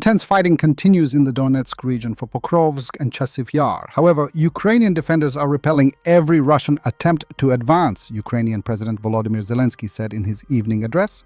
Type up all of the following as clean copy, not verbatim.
Intense fighting continues in the Donetsk region for Pokrovsk and Chasiv Yar. However, Ukrainian defenders are repelling every Russian attempt to advance, Ukrainian President Volodymyr Zelensky said in his evening address.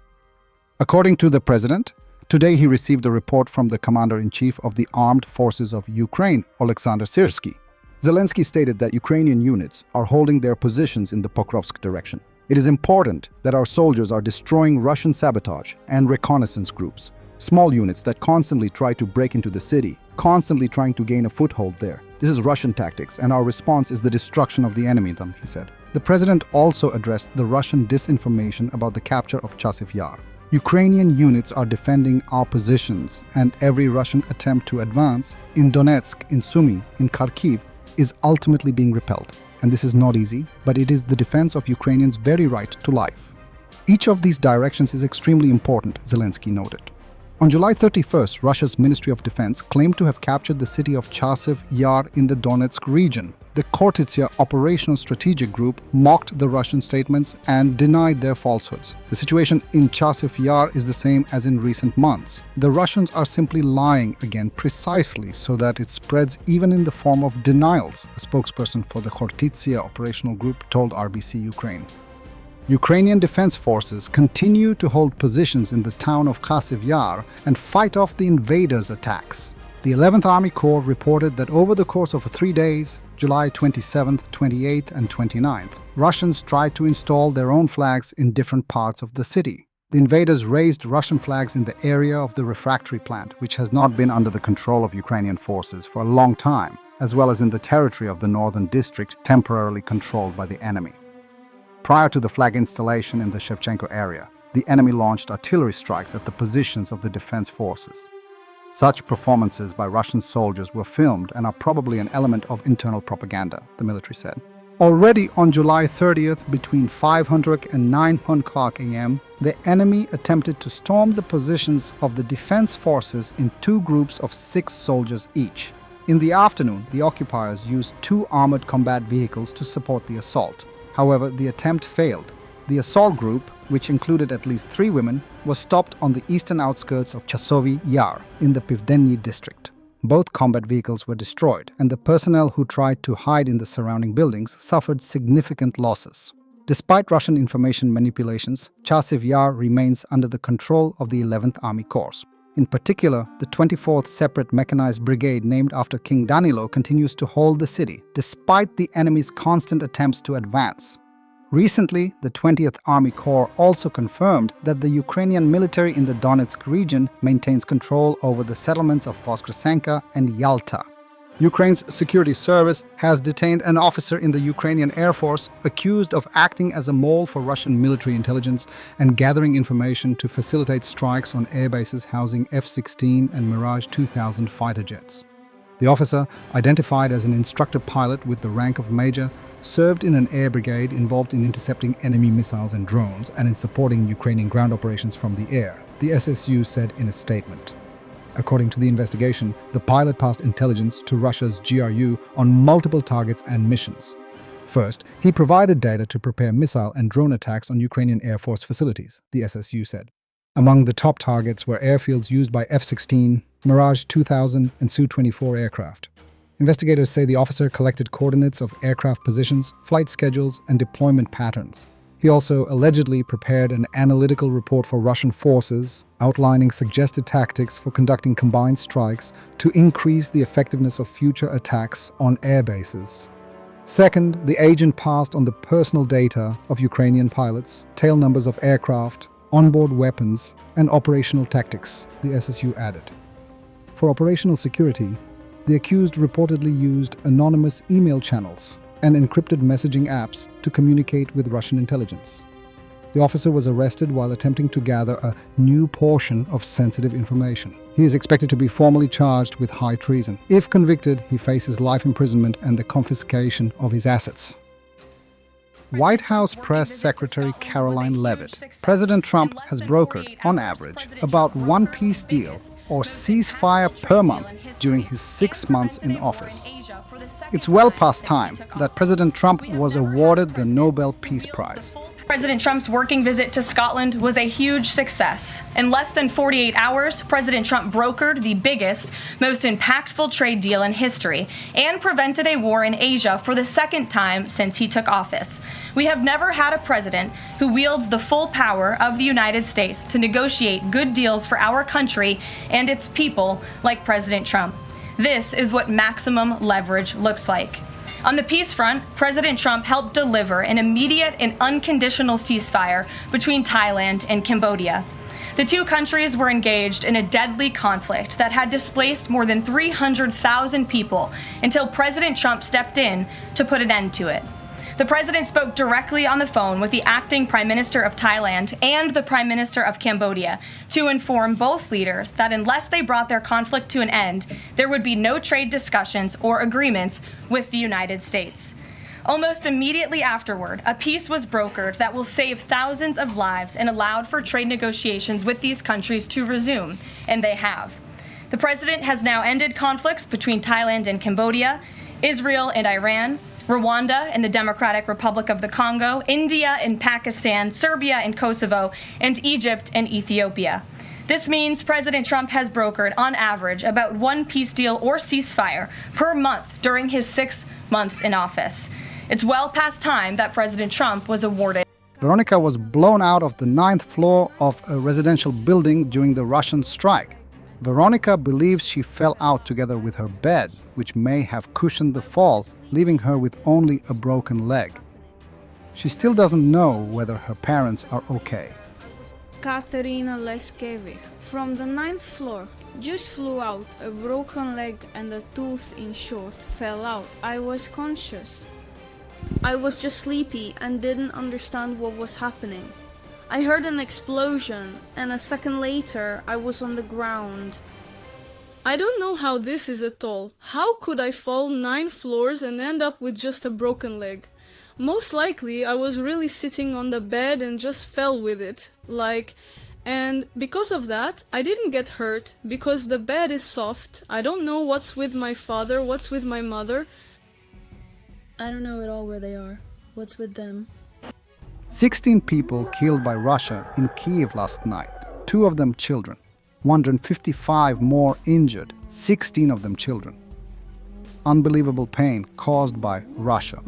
According to the president, today he received a report from the commander-in-chief of the Armed Forces of Ukraine, Oleksandr Syrsky. Zelensky stated that Ukrainian units are holding their positions in the Pokrovsk direction. It is important that our soldiers are destroying Russian sabotage and reconnaissance groups, small units that constantly try to break into the city, constantly trying to gain a foothold there. This is Russian tactics, and our response is the destruction of the enemy, he said. The president also addressed the Russian disinformation about the capture of Chasiv Yar. Ukrainian units are defending our positions, and every Russian attempt to advance in Donetsk, in Sumy, in Kyiv is ultimately being repelled. And this is not easy, but it is the defense of Ukrainians' very right to life. Each of these directions is extremely important, Zelensky noted. On July 31st, Russia's Ministry of Defense claimed to have captured the city of Chasiv Yar in the Donetsk region. The Khortytsia Operational Strategic Group mocked the Russian statements and denied their falsehoods. The situation in Chasiv Yar is the same as in recent months. The Russians are simply lying again precisely so that it spreads even in the form of denials, a spokesperson for the Khortytsia Operational Group told RBC Ukraine. Ukrainian defense forces continue to hold positions in the town of Chasiv Yar and fight off the invaders' attacks. The 11th Army Corps reported that over the course of 3 days, July 27th, 28th, and 29th, Russians tried to install their own flags in different parts of the city. The invaders raised Russian flags in the area of the refractory plant, which has not been under the control of Ukrainian forces for a long time, as well as in the territory of the northern district temporarily controlled by the enemy. Prior to the flag installation in the Shevchenko area, the enemy launched artillery strikes at the positions of the defense forces. Such performances by Russian soldiers were filmed and are probably an element of internal propaganda, the military said. Already on July 30th, between 500 and 9:00 a.m., the enemy attempted to storm the positions of the defense forces in 2 groups of 6 soldiers each. In the afternoon, the occupiers used 2 armored combat vehicles to support the assault. However, the attempt failed. The assault group, which included at least 3 women, was stopped on the eastern outskirts of Chasiv Yar in the Pivdennyi district. Both combat vehicles were destroyed, and the personnel who tried to hide in the surrounding buildings suffered significant losses. Despite Russian information manipulations, Chasiv Yar remains under the control of the 11th Army Corps. In particular, the 24th Separate Mechanized Brigade named after King Danilo continues to hold the city, despite the enemy's constant attempts to advance. Recently, the 20th Army Corps also confirmed that the Ukrainian military in the Donetsk region maintains control over the settlements of Voskresenka and Yalta. Ukraine's security service has detained an officer in the Ukrainian Air Force accused of acting as a mole for Russian military intelligence and gathering information to facilitate strikes on airbases housing F-16 and Mirage 2000 fighter jets. The officer, identified as an instructor pilot with the rank of major, served in an air brigade involved in intercepting enemy missiles and drones and in supporting Ukrainian ground operations from the air, the SSU said in a statement. According to the investigation, the pilot passed intelligence to Russia's GRU on multiple targets and missions. First, he provided data to prepare missile and drone attacks on Ukrainian Air Force facilities, the SSU said. Among the top targets were airfields used by F-16, Mirage 2000, and Su-24 aircraft. Investigators say the officer collected coordinates of aircraft positions, flight schedules, and deployment patterns. He also allegedly prepared an analytical report for Russian forces, outlining suggested tactics for conducting combined strikes to increase the effectiveness of future attacks on air bases. Second, the agent passed on the personal data of Ukrainian pilots, tail numbers of aircraft, onboard weapons, and operational tactics, the SSU added. For operational security, the accused reportedly used anonymous email channels and encrypted messaging apps to communicate with Russian intelligence. The officer was arrested while attempting to gather a new portion of sensitive information. He is expected to be formally charged with high treason. If convicted, he faces life imprisonment and the confiscation of his assets. White House Press Secretary Caroline Leavitt. President Trump has brokered, on average, about 1 peace deal or ceasefire per month during his 6 months in office. It's well past time that President Trump was awarded the Nobel Peace Prize. President Trump's working visit to Scotland was a huge success. In less than 48 hours, President Trump brokered the biggest, most impactful trade deal in history and prevented a war in Asia for the second time since he took office. We have never had a president who wields the full power of the United States to negotiate good deals for our country and its people like President Trump. This is what maximum leverage looks like. On the peace front, President Trump helped deliver an immediate and unconditional ceasefire between Thailand and Cambodia. The two countries were engaged in a deadly conflict that had displaced more than 300,000 people until President Trump stepped in to put an end to it. The president spoke directly on the phone with the acting Prime Minister of Thailand and the Prime Minister of Cambodia to inform both leaders that unless they brought their conflict to an end, there would be no trade discussions or agreements with the United States. Almost immediately afterward, a peace was brokered that will save thousands of lives and allowed for trade negotiations with these countries to resume, and they have. The president has now ended conflicts between Thailand and Cambodia, Israel and Iran, Rwanda and the Democratic Republic of the Congo, India and Pakistan, Serbia and Kosovo, and Egypt and Ethiopia. This means President Trump has brokered, on average, about one peace deal or ceasefire per month during his 6 months in office. It's well past time that President Trump was awarded. Veronica was blown out of the 9th floor of a residential building during the Russian strike. Veronica believes she fell out together with her bed, which may have cushioned the fall, leaving her with only a broken leg. She still doesn't know whether her parents are okay. Katerina Leskevich, from the 9th floor, just flew out. A broken leg and a tooth in short fell out. I was conscious. I was just sleepy and didn't understand what was happening. I heard an explosion, and a second later, I was on the ground. I don't know how this is at all. How could I fall 9 floors and end up with just a broken leg? Most likely, I was really sitting on the bed and just fell with it. And because of that, I didn't get hurt, because the bed is soft. I don't know what's with my father, what's with my mother. I don't know at all where they are. What's with them? 16 people killed by Russia in Kyiv last night, 2 of them children. 155 more injured, 16 of them children. Unbelievable pain caused by Russia.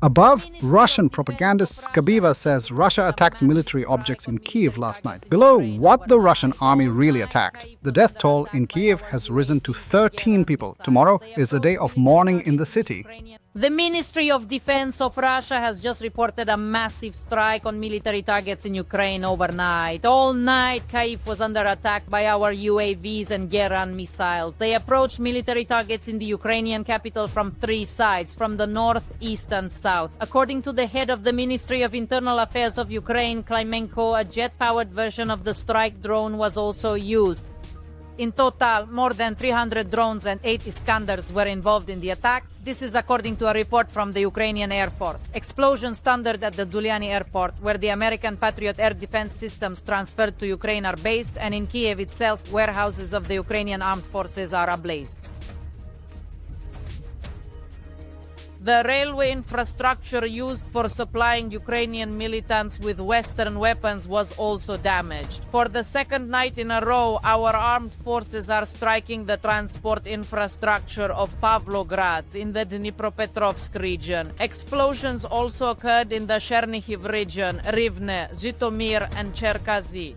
Above, Russian propagandist Skabiva says Russia attacked military objects in Kyiv last night. Below, what the Russian army really attacked. The death toll in Kyiv has risen to 13 people. Tomorrow is a day of mourning in the city. The Ministry of Defense of Russia has just reported a massive strike on military targets in Ukraine overnight. All night, Kyiv was under attack by our UAVs and Geran missiles. They approached military targets in the Ukrainian capital from 3 sides, from the north, east and south. According to the head of the Ministry of Internal Affairs of Ukraine, Klimenko, a jet-powered version of the strike drone was also used. In total, more than 300 drones and 8 Iskanders were involved in the attack. This is according to a report from the Ukrainian Air Force. Explosions thundered at the Zuliani airport, where the American Patriot air defense systems transferred to Ukraine are based, and in Kyiv itself, warehouses of the Ukrainian armed forces are ablaze. The railway infrastructure used for supplying Ukrainian militants with Western weapons was also damaged. For the second night in a row, our armed forces are striking the transport infrastructure of Pavlograd in the Dnipropetrovsk region. Explosions also occurred in the Chernihiv region, Rivne, Zhytomyr and Cherkasy.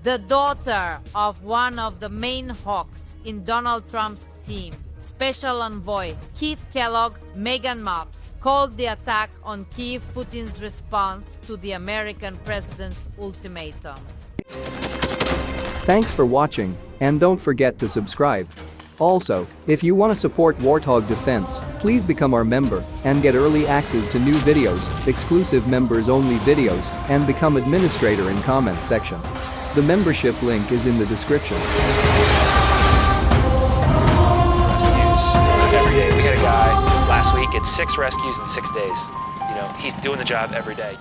The daughter of one of the main hawks in Donald Trump's team, Special Envoy Keith Kellogg, Megan Mops, called the attack on Kyiv Putin's response to the American president's ultimatum. Thanks for watching, and don't forget to subscribe. Also, if you want to support Warthog Defense, please become our member and get early access to new videos, exclusive members-only videos, and become administrator in comment section. The membership link is in the description. Every day. We had a guy last week, it's 6 rescues in 6 days. You know, he's doing the job every day.